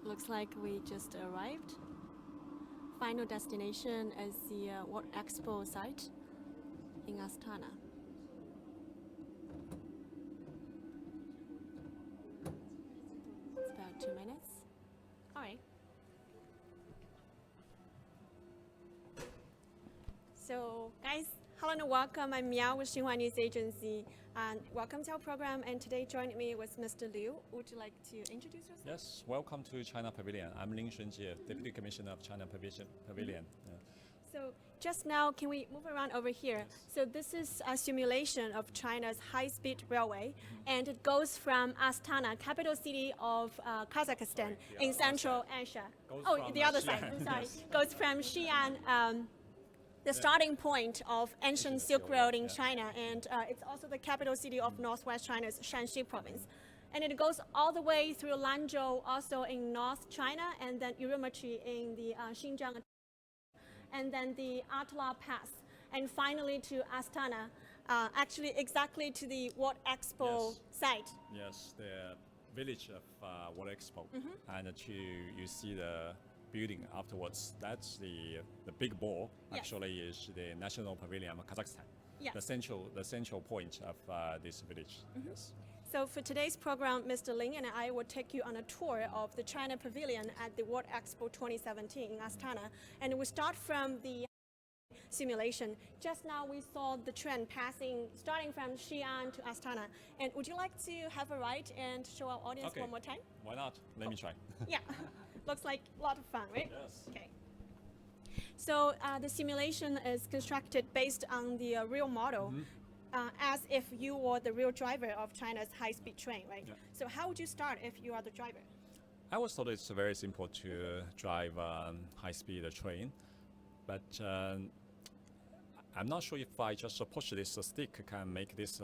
Looks like we just arrived. Final destination is the World Expo site in Astana. It's about 2 minutes. All right. So, guys, hello and welcome. I'm Miao with Xinhua News Agency. And welcome to our program. And today, joining me was Mr. Liu. Would you like to introduce yourself? Yes, welcome to China Pavilion. I'm Lin Shunjie, Deputy Commissioner of China Pavilion. So just now, can we move around over here? Yes. So this is a simulation of China's high-speed railway, and it goes from Astana, capital city of Kazakhstan, the in other Central side. Asia. Goes Oh, from, the other Xi'an, side. I'm sorry. yes. Goes from Xi'an, the starting point of ancient Silk Road in China, and it's also the capital city of northwest China's Shanxi province. And it goes all the way through Lanzhou, also in North China, and then Urumqi in the Xinjiang, and then the Atla Pass, and finally to Astana, actually exactly to the World Expo Yes. site. Yes, the village of World Expo. And you see the building afterwards. That's the big ball. Yes. Actually, is the National Pavilion of Kazakhstan. Yes. The central point of this village. Yes. So for today's program, Mr. Ling and I will take you on a tour of the China Pavilion at the World Expo 2017 in Astana. And we start from the simulation. Just now we saw the train starting from Xi'an to Astana. And would you like to have a ride and show our audience Okay. one more time? Why not? Let me try. Yeah, looks like a lot of fun, right? Yes. Okay. So the simulation is constructed based on the real model, as if you were the real driver of China's high-speed train, right? Yeah. So how would you start if you are the driver? I always thought it's very simple to drive a high-speed train, but I'm not sure if I just push this stick can make this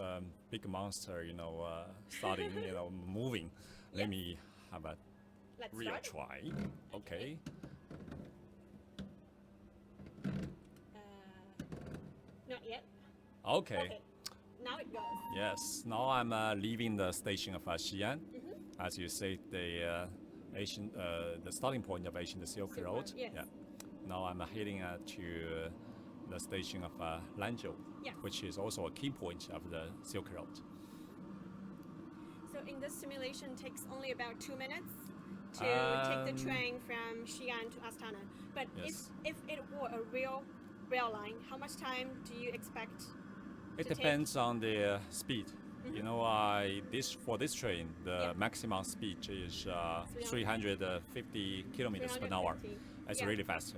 big monster, starting, moving. Yeah. Let me have a Let's real start. try. Okay. Not yet. Okay. Okay. Now it goes. Yes. Now I'm leaving the station of Xi'an. As you say, the starting point of Asian Silk Silk Road. Road, yes. Yeah. Now I'm heading to the station of Lanzhou, Yeah. which is also a key point of the Silk Road. So in this simulation, takes only about 2 minutes to take the Um, train from Xi'an to Astana. But Yes. if it were a real rail line, how much time do you expect? It to take? depends on the speed. For this train, the Yeah. maximum speed is 350 kilometers per hour. 350. It's Yeah. really fast,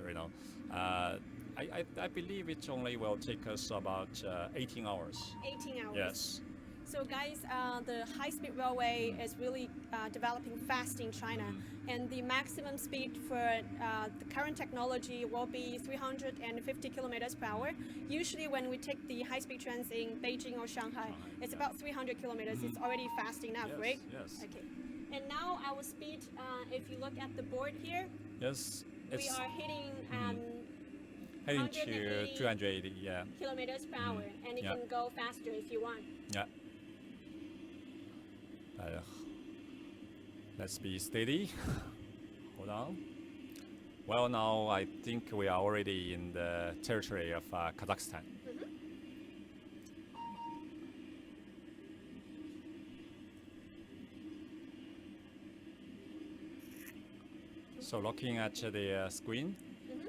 I believe it only will take us about 18 hours. 18 hours. Yes. So guys, the high-speed railway is really developing fast in China, and the maximum speed for the current technology will be 350 kilometers per hour. Usually when we take the high-speed trains in Beijing or Shanghai, it's about 300 kilometers. It's already fast enough, Yes, right? yes. Okay. And now our speed, if you look at the board here, Yes. we It's are hitting heading to 180 280. Yeah. kilometers per hour, and it Yeah. can go faster if you want. Yeah. Let's be steady. Hold on. Well, now I think we are already in the territory of Kazakhstan. So looking at the screen,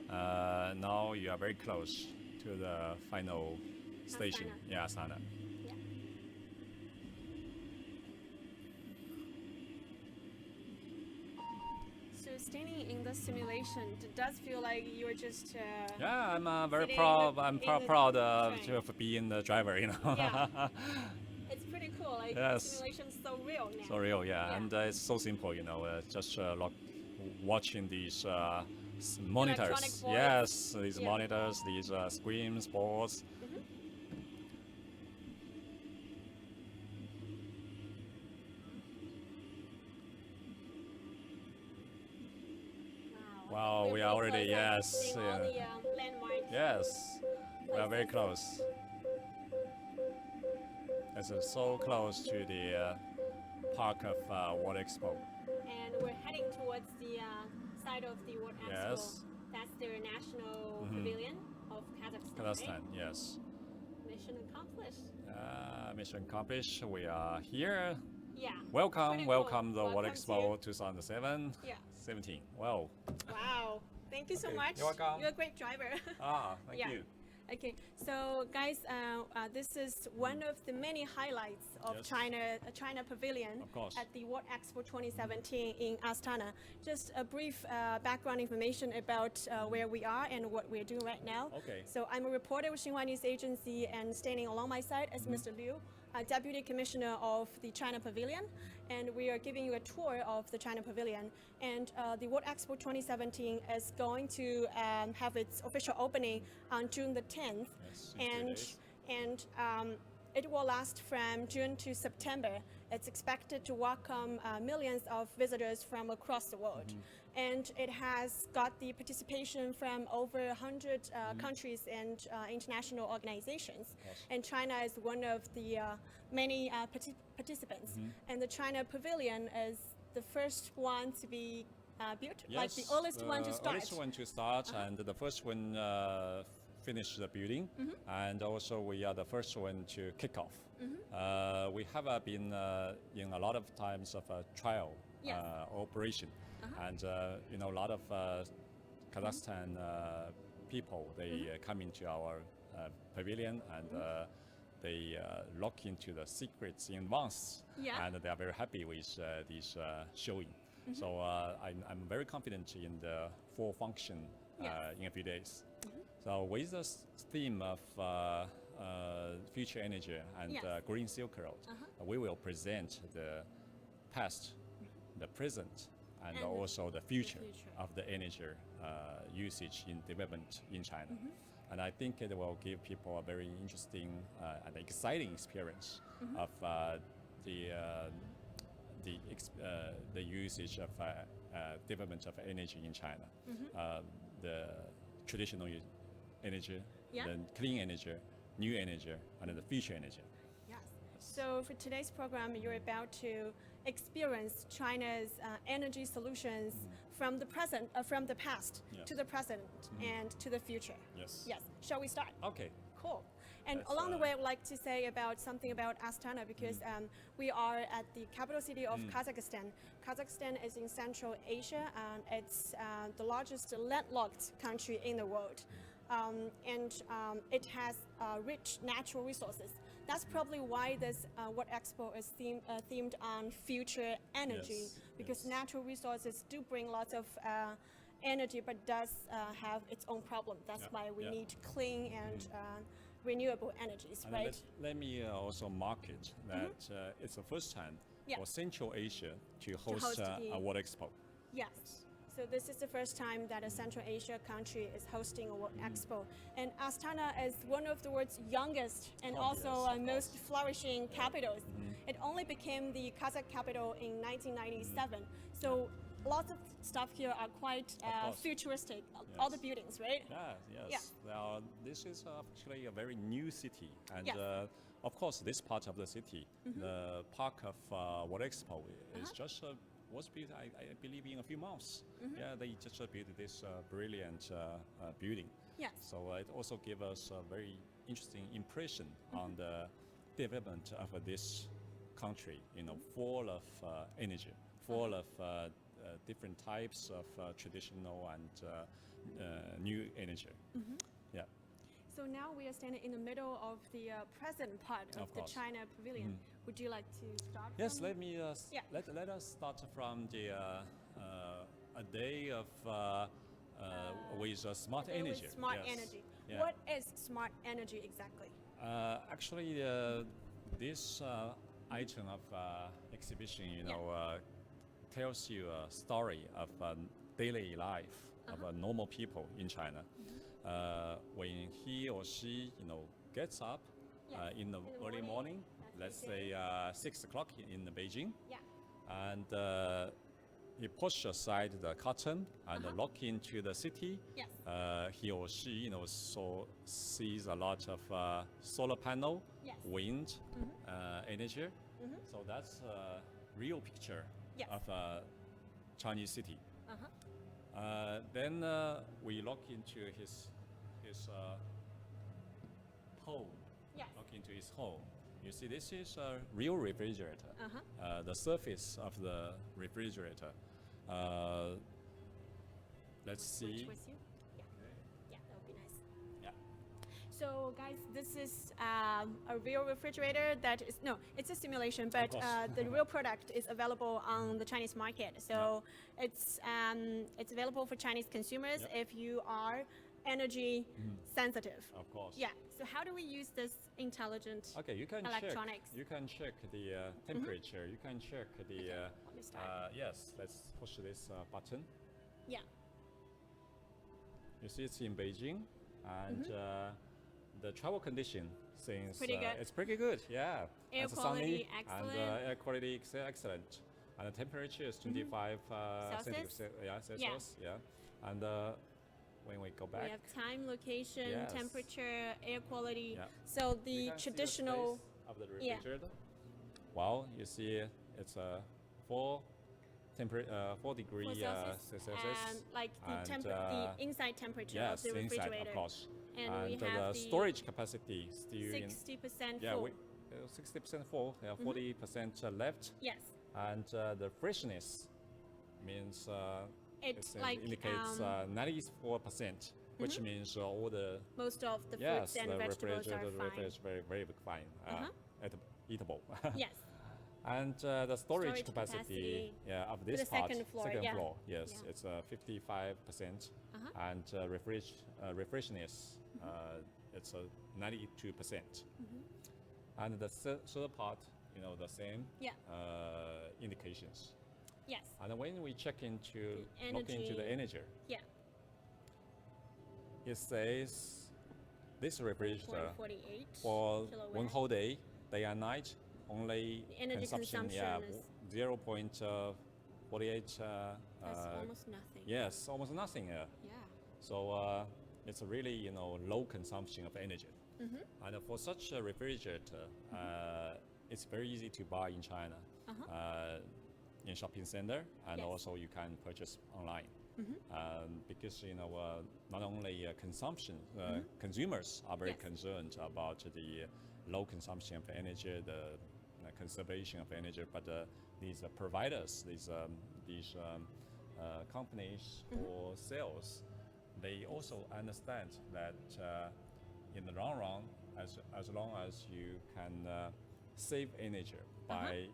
now you are very close to the final station. Astana. Yeah, Astana. Yeah. So standing in the simulation, it does feel like you're just Yeah, I'm very sitting proud. I'm in the proud train. of being the driver. Yeah. It's pretty cool. Like Yes. the simulation's so real now. So real, yeah, Yeah. and it's so simple. Just watching these monitors. Electronic boards. Yes, these Yeah. monitors, these screens, boards. Wow, We're we really are already, close, like, yes, seeing all yeah. the landmarks. Yes, we are very close. It's so close to the park of World Expo. And we're heading towards towards the side of the World Expo. Yes. That's their national pavilion of Kazakhstan. Kazakhstan, Right? yes. Mission accomplished. Mission accomplished. We are here. Yeah. Welcome, Pretty welcome cool. the World Welcome Expo to- 2007. Yeah. 17. Wow. Wow. Thank you so Okay, much. you're welcome. You're a great driver. Thank Yeah. you. Okay, so guys, this is one of the many highlights of Yes. China Pavilion Of course. at the World Expo 2017 in Astana. Just a brief background information about where we are and what we're doing right now. Okay. So I'm a reporter with Xinhua News Agency, and standing along my side is Mr. Liu, Deputy Commissioner of the China Pavilion, and we are giving you a tour of the China Pavilion. And the World Expo 2017 is going to have its official opening on June the 10th, Yes, in 2 days. and it will last from June to September. It's expected to welcome millions of visitors from across the world. And it has got the participation from over 100 countries and international organizations. And China is one of the many participants. And the China Pavilion is the first one to be built, like the earliest one to start. Earliest one to start, and the first one finished the building, and also we are the first one to kick off. We have been in a lot of times of trial Yes. operation, and a lot of Kazakhstan people, they come into our pavilion and they look into the secrets in advance, Yeah. and they are very happy with this showing. So I'm very confident in the full function Yes. in a few days. So with the theme of future energy and Yes. green Silk Road, we will present the past, the present, and And also the future, future. of the energy usage in development in China. And I think it will give people a very interesting and exciting experience of the usage of development of energy in China. The traditional energy, Yeah. the clean energy, new energy, and the future energy. Yes. So for today's program, you're about to experience China's energy solutions from the present, from the past Yes. to the present and to the future. Yes. Yes. Shall we start? Okay. Cool. And That's, along the way, I would like to say about something about Astana because we are at the capital city of Kazakhstan. Kazakhstan is in Central Asia and it's the largest landlocked country in the world. And it has rich natural resources. That's probably why this World Expo is themed on future energy, Yes, because yes. natural resources do bring lots of energy, but does have its own problem. That's Yeah, why we yeah. need clean and renewable energies, And right? let me also mark it that it's the first time Yeah. for Central Asia to host host the- a World Expo. Yes. So this is the first time that a Central Asia country is hosting a World Expo. And Astana is one of the world's youngest and Oh, also yes, of most course. flourishing capitals. It only became the Kazakh capital in 1997. So lots of stuff here are quite course. futuristic. All the Yes. buildings, right? Yes. Now, this is actually a very new city, and Yes. Of course, this part of the city, the park of World Expo, is just was built, I believe, in a few months. Yeah, they just built this brilliant building. Yes. So it also gave us a very interesting impression on the development of this country. Full of energy, full of different types of traditional and new energy. Yeah. So now we are standing in the middle of the present part of Of the course. China Pavilion. Would you like to start? Yes. from- Let me. Yeah. Let us start from the a day of with smart Today with energy. Smart Yes. energy. Yeah. What is smart energy exactly? Actually, this item of exhibition, tells you a story of daily life of normal people in China. When he or she, gets up Yes, in the in the early morning, morning, as let's they say 6 o'clock in Beijing, Yeah. and he push aside the curtain and look into the city. Yes. He or she, sees a lot of solar panel, Yes. wind, energy. So that's a real picture Yes. of Chinese city. Then we look into his home. Yes. Look into his home. You see, this is a real refrigerator. The surface of the refrigerator. Let's see. With you? Yeah. Yeah, that would be nice. Yeah. So guys, this is a real refrigerator that is, no, it's a simulation, but the real product is available on the Chinese market. So it's available for Chinese consumers if you are energy sensitive. Of course. Yeah. So how do we use this intelligent Okay, you can electronics? check. You can check the temperature. You can check the. Let me start. Yes, let's push this button. Yeah. You see, it's in Beijing, and the travel condition seems Pretty good. it's pretty good. Yeah, Air it's quality, sunny excellent. and air quality excellent, and the temperature is 25 Celsius? Celsius. Yeah, and when we go back, We have time, location, Yes. temperature, air quality. Yeah. So you the can see traditional, space of the yeah. refrigerator. Well, you see, it's a 4 degree 4 Celsius, and like and, the inside temperature of yes, the inside, refrigerator. of course. And we the have the storage capacity still in 60% yeah, full. 60% full, 40% left, Yes, and the freshness means it's it like indicates 94%, which means all the most of the yes, fruits and the vegetables are refrigerator is fine. very fine, eatable. Yes, And the storage Storage capacity of the this part, second floor, yeah. yes, Yeah. it's 55%, and refreshness, it's 92%. And the third part, the same yeah, indications. yes, And when we check into look into the energy. energy, yeah. it says this refrigerator 0.48 for kilowatt. one whole day and night, only The energy consumption, consumption is 0.48. That's almost nothing. Yes, almost nothing. Yeah. So it's a really low consumption of energy. And for such a refrigerator, it's very easy to buy in China, in shopping center, and Yes. also you can purchase online. Because not only consumption, consumers are very Yes. concerned about the low consumption of energy, the conservation of energy, but these providers, these companies or sales, they also understand that in the long run, as long as you can save energy by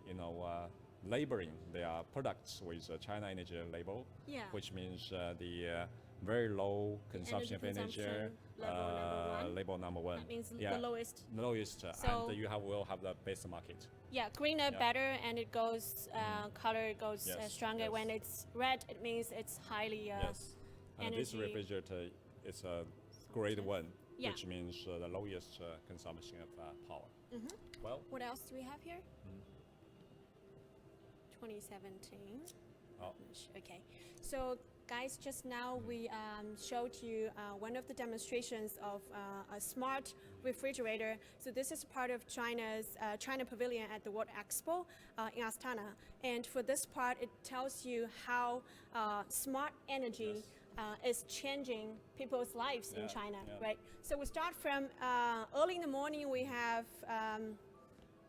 labeling their products with a China Energy label, Yeah. which means the very low consumption of energy, consumption label number one. That means yeah, the lowest. lowest, So- and you will have the best market. Yeah, greener Yeah. better, and it goes color goes Yes, stronger. yes. When it's red, it means it's highly Yes, and this energy refrigerator is a grade one, Yeah. which means the lowest consumption of power. Well, What else do we have here? 2017. oh, Okay, so guys, just now we showed you one of the demonstrations of a smart refrigerator. So this is part of China's China Pavilion at the World Expo in Astana. And for this part, it tells you how smart energy is changing people's lives in Yeah, China, yeah. right? So we start from early in the morning, we have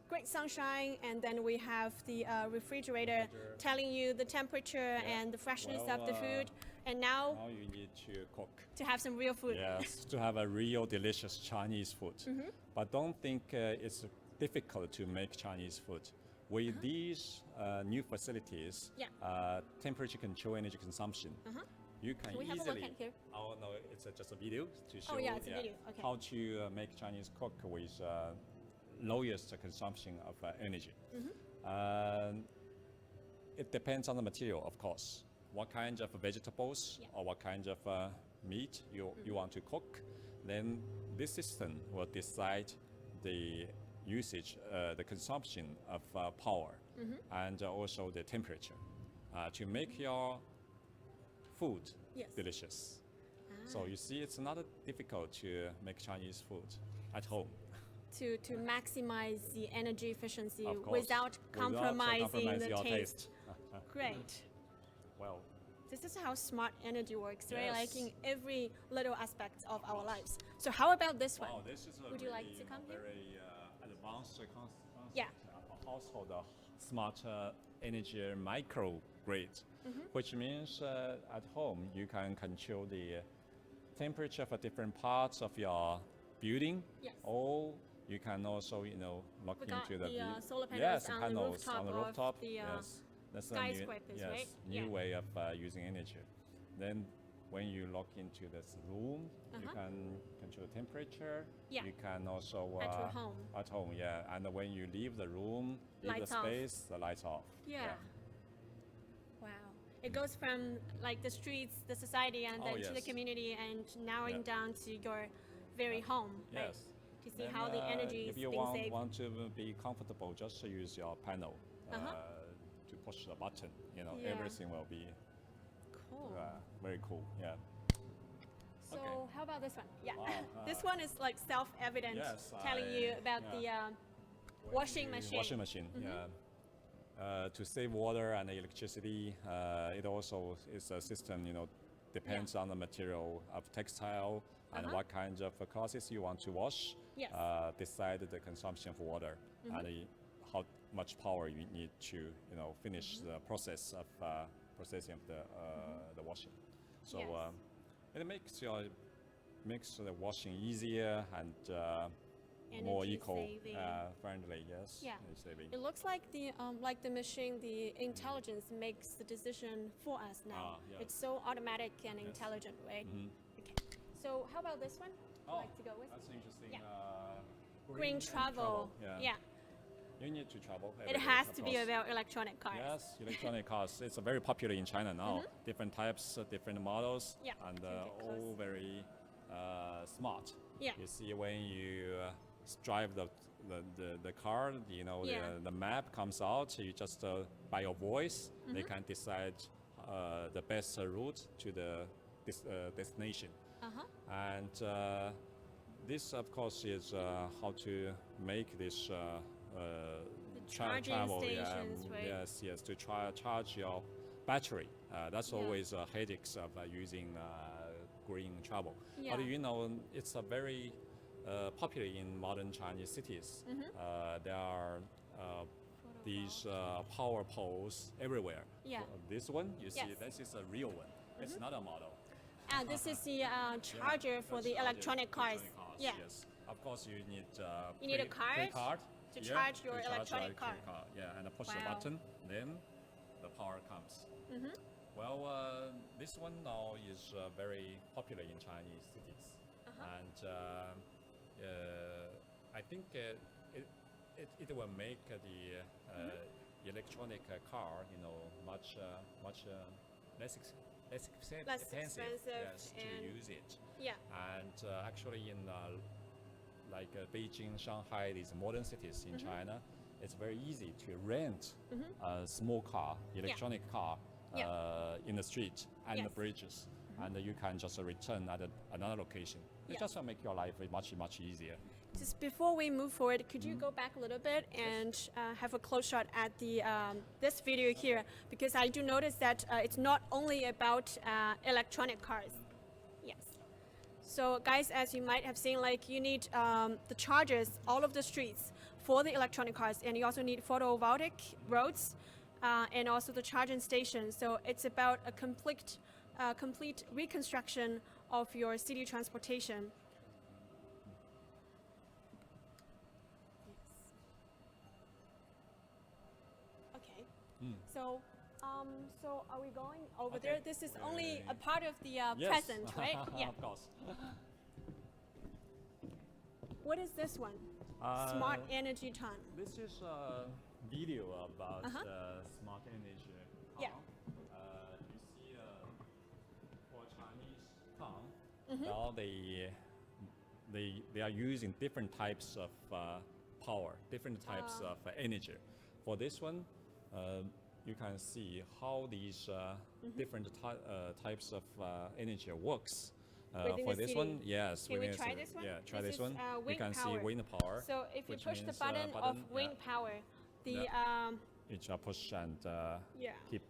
great sunshine, and then we have the refrigerator telling you the temperature and the freshness Well, of the food. And now now you need to cook. to have some real food. Yes, to have a real delicious Chinese food. But don't think it's difficult to make Chinese food. With these new facilities, Yeah. Temperature control energy consumption, you can we have a easily. look at here? Oh no, it's just a video to show. Oh, yeah, it's a video, okay. How to make Chinese cook with lowest consumption of energy. It depends on the material, of course. What kind of vegetables or what kind of meat you want to cook, then this system will decide the usage, the consumption of power, and also the temperature to make your food Yes. delicious. So you see, it's not difficult to make Chinese food at home. To maximize the energy efficiency Of course, without compromising the your taste. Great. Well, this is how smart energy works, right? Like Yes. in every little aspect of our lives. So how about this one? wow, this is a Would you like really, to come here? very advanced concept Yeah. of a household smart energy microgrid, which means at home you can control the temperature for different parts of your building. Yes. Or you can also, look We got into the the solar panels yes, on the panels rooftop on the of rooftop. the, yes, that's a new, skyscrapers, yes, right? new Yeah. way of using energy. Then when you look into this room, you can control the temperature. Yeah. You can also At your home. At home, yeah. And when you leave the room, leave Lights the off. space, the lights off. Yeah. Wow. It goes from like the streets, the society, and then to the yes. community, and narrowing Yeah. down to your very home, right? Yes. To see Then, how the energy if is you being saved. want to be comfortable, just use your panel to push the button. Yeah. Everything will be Cool. very cool. Yeah. So okay. how about this one? Yeah. Wow, This one is like self-evident, Yes, telling you about the washing machine. Washing machine. Yeah. To save water and electricity, it also is a system. Depends on the material of textile and what kinds of clothes you want to wash. Yes. Decide the consumption of water and how much power you need to finish the process of processing of the washing. So Yes. it makes the washing easier and more Energy eco saving. friendly. Yes. Yeah. Energy saving. It looks like the machine, the intelligence makes the decision for us now. yeah. It's so automatic and intelligent, right? Okay. So how about this one? Would you like to go with? That's interesting. Yeah. Green Green travel. Yeah. You need to travel. It every day, has of to be course. about electronic cars. Yes, electronic cars. It's very popular in China now. Different types, different models, Yeah, and can get close. all very smart. Yeah. You see when you drive the car, Yeah. the map comes out. You just by your voice, they can decide the best route to the destination. And this, of course, is how to make this charging travel. stations, right? Yes, to charge your battery. That's always a headaches of using green travel. Yeah. But it's a very popular in modern Chinese cities. There are these power poles everywhere. Yeah. This one, you see, Yes. this is a real one. It's not a model. And this is the charger for the electronic cars. Yeah. Yes. Of course, you need You need a card card to here charge your to charge electronic car. Yeah, and push the Wow. button, then the power comes. Well, this one now is very popular in Chinese cities, and I think it will make the electronic car, much less expensive, expensive yes, to and- use it. Yeah. And actually, in like Beijing, Shanghai, these modern cities in China, it's very easy to rent a small car, electronic car, in the street and the Yes. bridges, and you can just return at another location. It Yeah. just will make your life much easier. Just before we move forward, could you go back a little bit and have a close shot at the this video here? Because I do notice that it's not only about electronic cars. Yes. So guys, as you might have seen, like you need the chargers all of the streets for the electronic cars, and you also need photovoltaic roads and also the charging stations. So it's about a complete reconstruction of your city transportation. Okay. So are we going over Okay. there? This is only a part of the Yes. present, right? Yeah. Of course. What is this one? Smart energy ton. This is a video about Uh-huh. smart energy car. Yeah. You see, for Chinese car, Mm-hmm. now they are using different types of power, different types of energy. For this one, you can see how these different types of energy works. Within For the this city. one, yes. Can we within the try city. this one? Yeah, try This this is, one. You wind can power. see wind power. So if you which push the means, button of wind power, the you just push and yeah. keep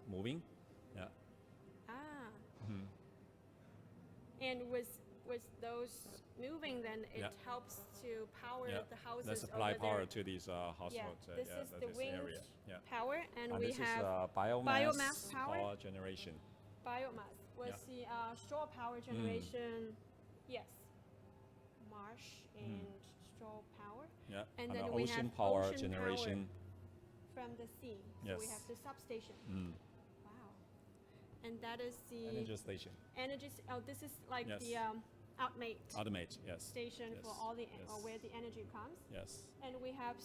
moving. Yeah. And with those moving, then it Yeah. helps to power Yeah. the houses. Let's supply over power there. to these households. Yeah, this is the this wind area. Yeah. power, and we this have is biomass power. generation. Biomass with the straw power generation. Yes, marsh and straw power. Yeah. And the then we ocean have power ocean generation. from the sea. So we Yes. have the substation. Wow. And that is the Energy station. this is like Yes. the Automate. Yes. station Yes. for all the Yes. where the energy comes. Yes. And we have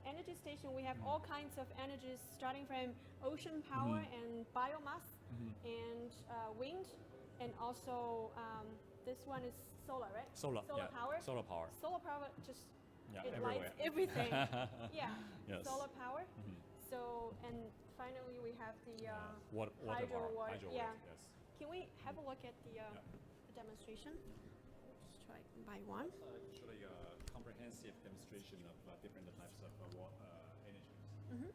energy station. We have all kinds of energies starting from ocean power and biomass and wind, and also this one is solar, right? Solar. Solar yeah. power. Solar power. Solar power just Yeah. it Everywhere. lights everything. Yeah. Yes. Solar power. So and finally we have the Water hydro power. water. Hydro Yeah. water, yes. Can we have a look at the demonstration? Just try by one. Actually, a comprehensive demonstration of different types of energies.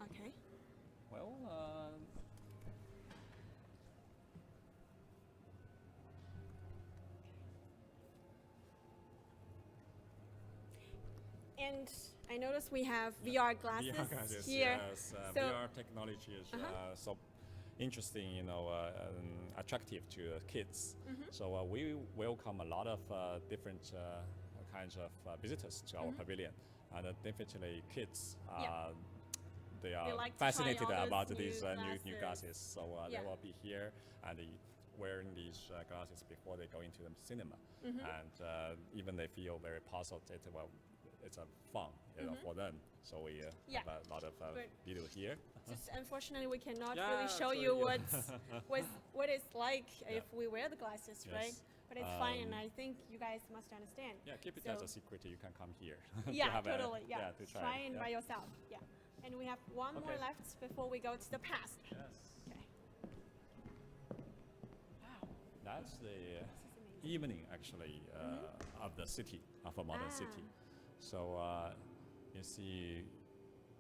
Okay. Well, And I noticed we have VR glasses VR glasses, here. yes. So- VR technology is so interesting, attractive to kids. So we welcome a lot of different kinds of visitors to our pavilion, and definitely kids. They are like to try fascinated all those about new these new glasses. glasses. So Yeah. they will be here and wearing these glasses before they go into the cinema, and even they feel very puzzled. It's a fun, for them. So we Yeah. have a lot of But- video here. Just unfortunately, we cannot Yeah, really show so you yeah. what it's like if we wear the glasses, Yes. right? But it's fine, and I think you guys must understand. Yeah, keep it So- as a secret. You can come here. to Yeah, have totally. yeah, to try. it Yeah. by yourself. Yeah. And we have one more Okay. left before we go to the past. Yes. Okay. Wow. That's the This is amazing. evening, actually, of the city, of a modern city. So you see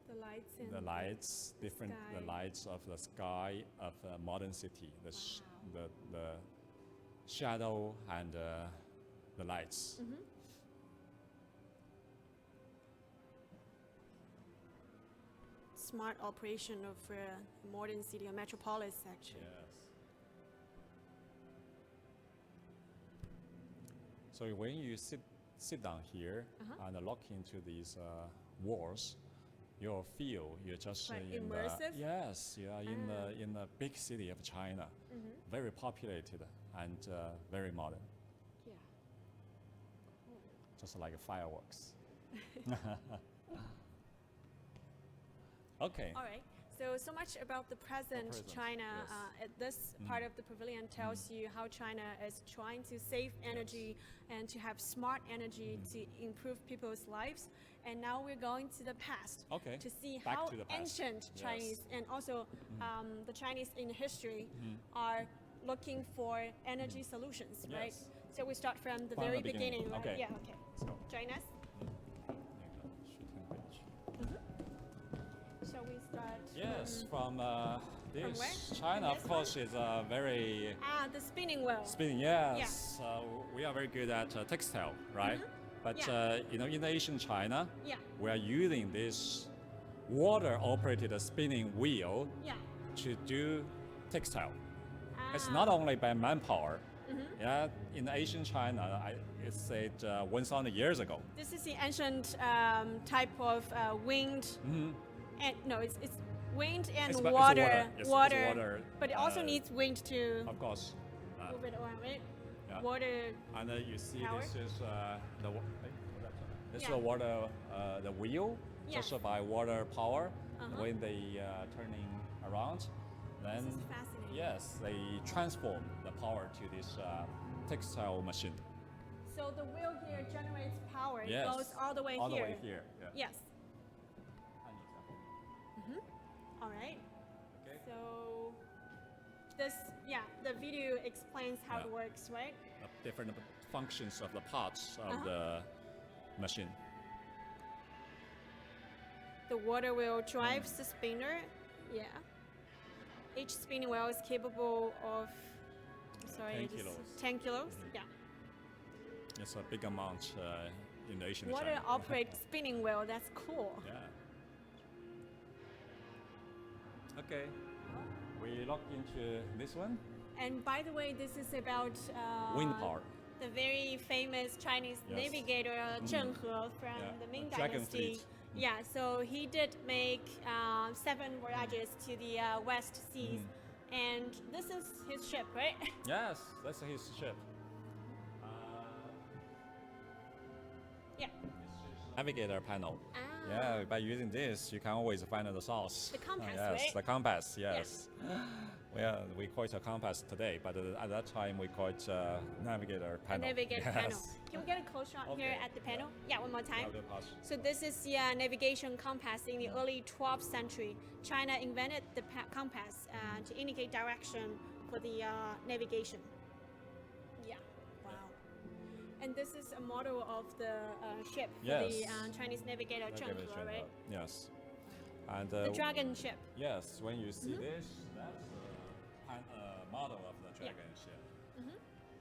The lights and the lights, different the sky. lights of the sky of a modern city, Wow. the shadow and the lights. smart operation of a modern city, a metropolis, actually. Yes. So when you sit down here and look into these walls, you'll feel you're just Quite in immersive? yes, you are in the big city of China, very populated and very modern, Yeah. just like fireworks. Okay. All right. So much about the present present, China. yes. At this part of the pavilion tells you how China is trying to save energy and to have smart energy to improve people's lives. And now we're going to the past Okay. to see Back how to the past. ancient Yes. Chinese and also the Chinese in history are looking for energy solutions, right? Yes. So we start from the From very the beginning. right? Okay. Yeah. Okay. Let's go. Join us. Shall we start? Yes, from this where? China, From of this course, is very The spinning wheel. spinning. Yes, we are very good at textile, right? But Yeah. in Asian China, Yeah. we are using this water-operated spinning wheel Yeah. to do textile. It's not only by manpower. Yeah, in Asian China, it's said 1,000 years ago. This is the ancient type of wind. And no, it's wind and It's water. it's water, But it also uh, needs wind to Of course. move it around, right? Yeah. Water. And you see, Power? this is this is Yeah. the water, the wheel, Yeah. just by water power. When they turning around, then This is fascinating. yes, they transform the power to this textile machine. So the wheel here generates power. Yes, It goes all the way all here. the way here. Yeah. Yes. All right. Okay. So this, the video explains how it Yeah. works, right? The different functions of the parts of the machine. The water wheel drives the spinner. Yeah. Each spinning wheel is capable of, 10 kilos. 10 kilos. Yeah. It's a big amount in the Asian What China. an operate spinning wheel. That's cool. Yeah. Okay. We look into this one. And by the way, this is about Wind power. the very famous Chinese Yes. navigator Zheng He from Yeah, the Ming the Dragon Dynasty. Fleet. Yeah, so he did make 7 voyages to the West Seas, and this is his ship, right? Yes, that's his ship. Yeah. Navigator panel. Ah. Yeah, by using this, you can always find the source. The compass, yes, right? the compass, yes. Well, we call it a compass today, but at that time we call it navigator A panel. navigator yes. panel. Can we get a close shot here Okay. at the panel? Yeah, one more time. I will pass. So this is the navigation compass. In the early 12th century, China invented the compass to indicate direction for the navigation. Yeah. Wow. And this is a model of the ship for the Yes. Chinese navigator Zheng He, Navigation, right? yes. And The dragon ship. yes, when you see this, that's a model of the dragon ship.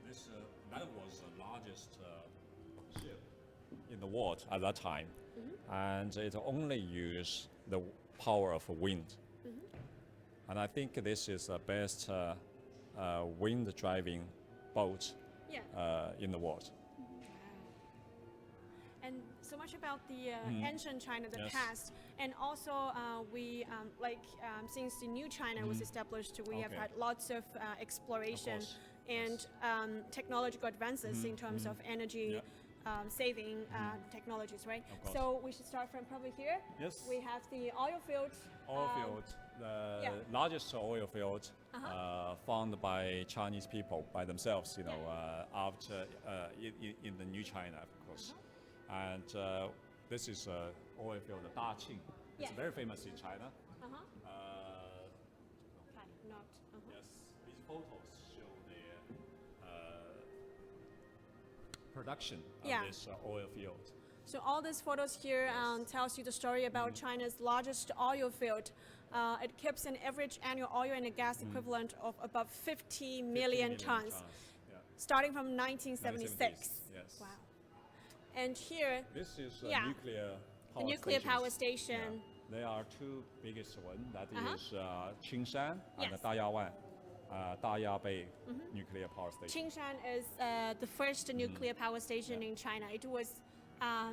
This that was the largest ship in the world at that time, and it only used the power of wind. And I think this is the best wind driving boat Yeah. in the world. And so much about the ancient China, the Yes. past, and also we since the new China was established, we have Okay. had lots of exploration course. and technological advances in terms of energy saving technologies, right? Of course. So we should start from probably here. Yes. We have the oil field. Oil field, the yeah. largest oil field found by Chinese people by themselves, after in the new China, of course. And this is oil field, Daqing. It's Yeah. very famous in China. Uh-huh. Uh, Okay, not. yes, these photos show the production Yeah. of this oil field. So all these photos here tells you the story about China's largest oil field. It keeps an average annual oil and gas equivalent of about 50 million tons, Yeah. starting from 1976. Yes. Wow. And here, This is a Yeah. nuclear power the nuclear power stations. station. Yeah. There are two biggest ones. That Uh-huh. is Qingshan and Yes. Dayawan, Daya Bay nuclear power station. Qingshan is the first nuclear power station in China. It was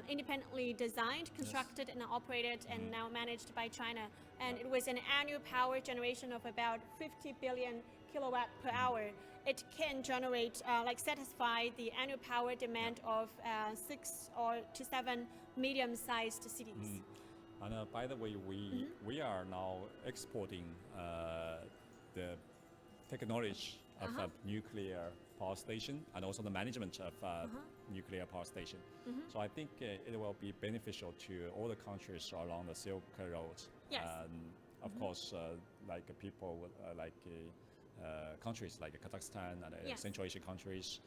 independently designed, constructed, and operated, and now managed by China. And it was an annual power generation of about 50 billion kilowatt per hour. It can generate, satisfy the annual power demand of 6 or to 7 medium-sized cities. And by the way, we are now exporting the technology of a nuclear power station and also the management of nuclear power station. So I think it will be beneficial to all the countries along the Silk Road. Yes. And of course, people countries like Kazakhstan and Yes. Central Asian countries,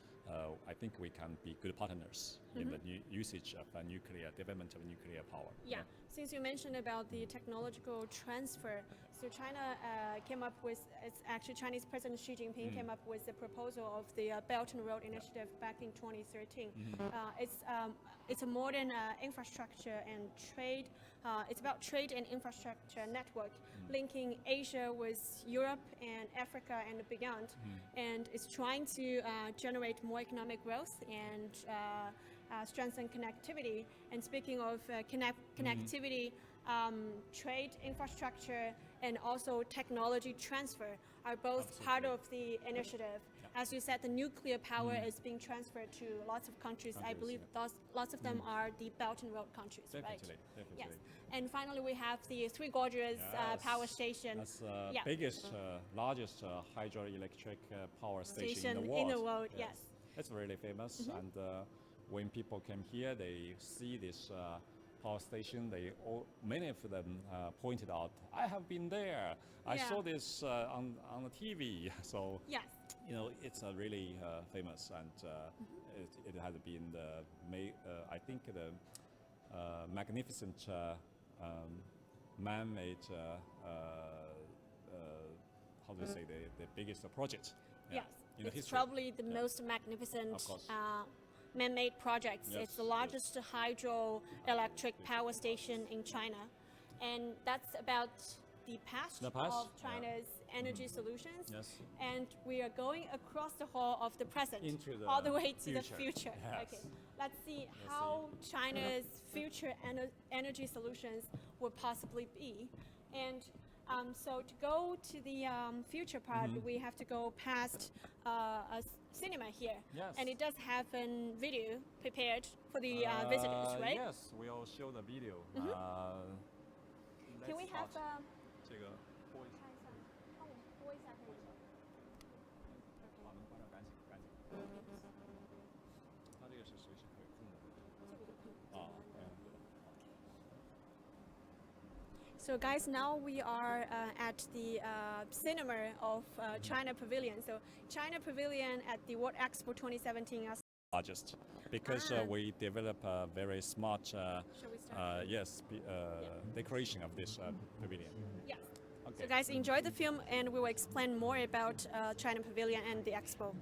I think we can be good partners in the usage of nuclear development of nuclear power. Yeah, since you mentioned about the technological transfer, so China came up with, it's actually Chinese President Xi Jinping came up with the proposal of the Belt and Road Initiative back in 2013. It's a modern infrastructure and trade, it's about trade and infrastructure network linking Asia with Europe and Africa and beyond. And it's trying to generate more economic growth and strengthen connectivity. And speaking of connectivity, trade, infrastructure, and also technology transfer are both part of the initiative. As you said, the nuclear power is being transferred to lots of countries. I believe lots of them are the Belt and Road countries, Definitely, right? definitely. Yes. And finally, we have the Three Gorges power station. That's the Yeah. biggest, largest hydroelectric power station in the world. yes. It's really famous, and when people came here, they see this power station. Many of them pointed out, "I have been there. I Yeah. saw this on the TV." So Yes. it's really famous, and it has been I think the magnificent man-made how do you say, the biggest project. Yes, in the it's history. probably the most magnificent Of course. man-made project. Yes, It's the largest hydroelectric power station in China, and that's about the past, The past, of yeah. China's energy solutions. Yes. And we are going across the hall of the present, Into the all the way to the future. future. Yes. Okay, let's see how China's future energy solutions will possibly be. And so to go to the future part, we have to go past a cinema here. Yes. And it does have a video prepared for the visitors, right? Yes, we'll show the video. Can we let's have start. 这个播一下。看一下，帮我播一下可以吗？好，能关掉，赶紧。它这个是随时可以控的。So guys, now we are at the cinema of China Pavilion. So China Pavilion at the World Expo 2017. Largest, because we develop a very smart Shall we start? decoration of this pavilion. Yes. Okay. So guys, enjoy the film and we will explain more about China Pavilion and the expo.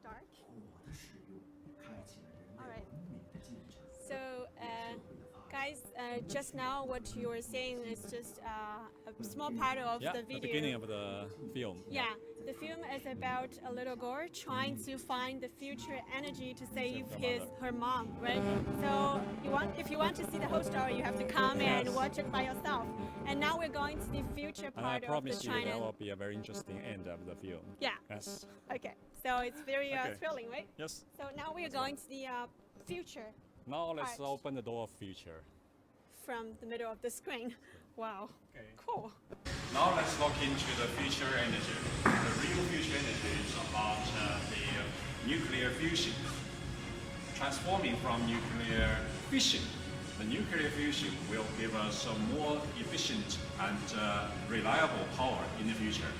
Start. All right. So, guys, just now what you were saying is just a small part of the video. The beginning of the film. Yeah, the film is about a little girl trying to find the future energy to save her mom, right? So if you want to see the whole story, you have to come and watch it by yourself. And now we're going to the future And I part of the promise you China. there will be a very interesting end of the film. Yeah. Yes. Okay. So it's very Okay. thrilling, right? Yes. So now we're going to the future Now let's Part. open the door of future. from the middle of the screen. Wow. Okay. Cool. Now let's look into the future energy. The real future energy is about the nuclear fusion. Transforming from nuclear fission. The nuclear fusion will give us a more efficient and reliable power in the future.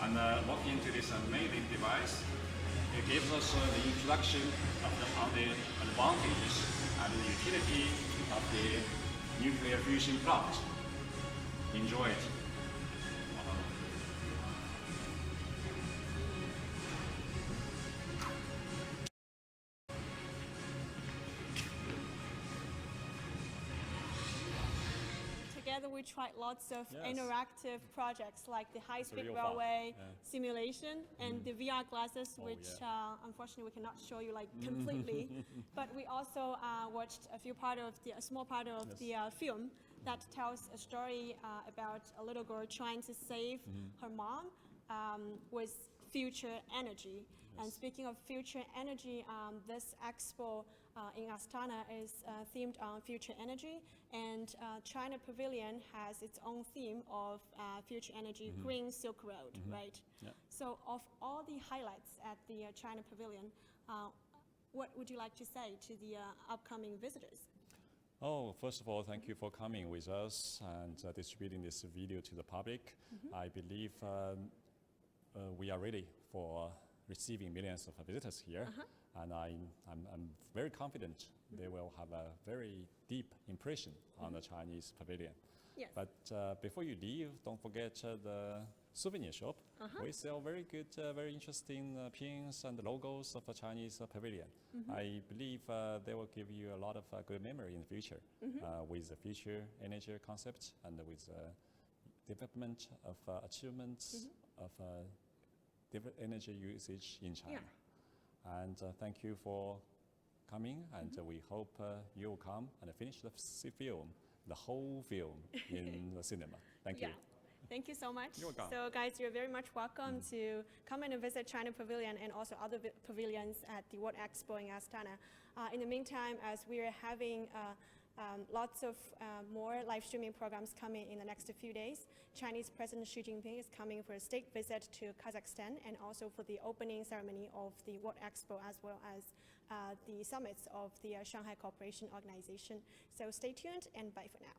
And looking into this amazing device, it gives us the introduction of on the advantages and the utility of the nuclear fusion plant. Enjoy it. together we tried lots of Yes. interactive projects like the high-speed real railway fun. Yeah. simulation and the VR glasses, Oh, which yeah. unfortunately we cannot show you like completely. But we also watched a small part of Yes. the film that tells a story about a little girl trying to save her mom with future energy. And speaking of future energy, this expo in Astana is themed on future energy, and China Pavilion has its own theme of future energy, Green Silk Road, right? Yeah. So of all the highlights at the China Pavilion, what would you like to say to the upcoming visitors? Oh, first of all, thank you for coming with us and distributing this video to the public. I believe we are ready for receiving millions of visitors here, and I'm very confident they will have a very deep impression on the Chinese pavilion. Yes. But before you leave, don't forget the souvenir shop. We sell very good, very interesting pins and logos of the Chinese pavilion. I believe they will give you a lot of good memory in the future with the future energy concept and with development of achievements of different energy usage in China. Yeah. And thank you for coming, and we hope you will come and finish the whole film in the cinema. Thank you. Thank you so much. You're welcome. So guys, you're very much welcome to come and visit China Pavilion and also other pavilions at the World Expo in Astana. In the meantime, as we are having lots of more live streaming programs coming in the next few days. Chinese President Xi Jinping is coming for a state visit to Kazakhstan and also for the opening ceremony of the World Expo as well as the summits of the Shanghai Cooperation Organization. So stay tuned and bye for now.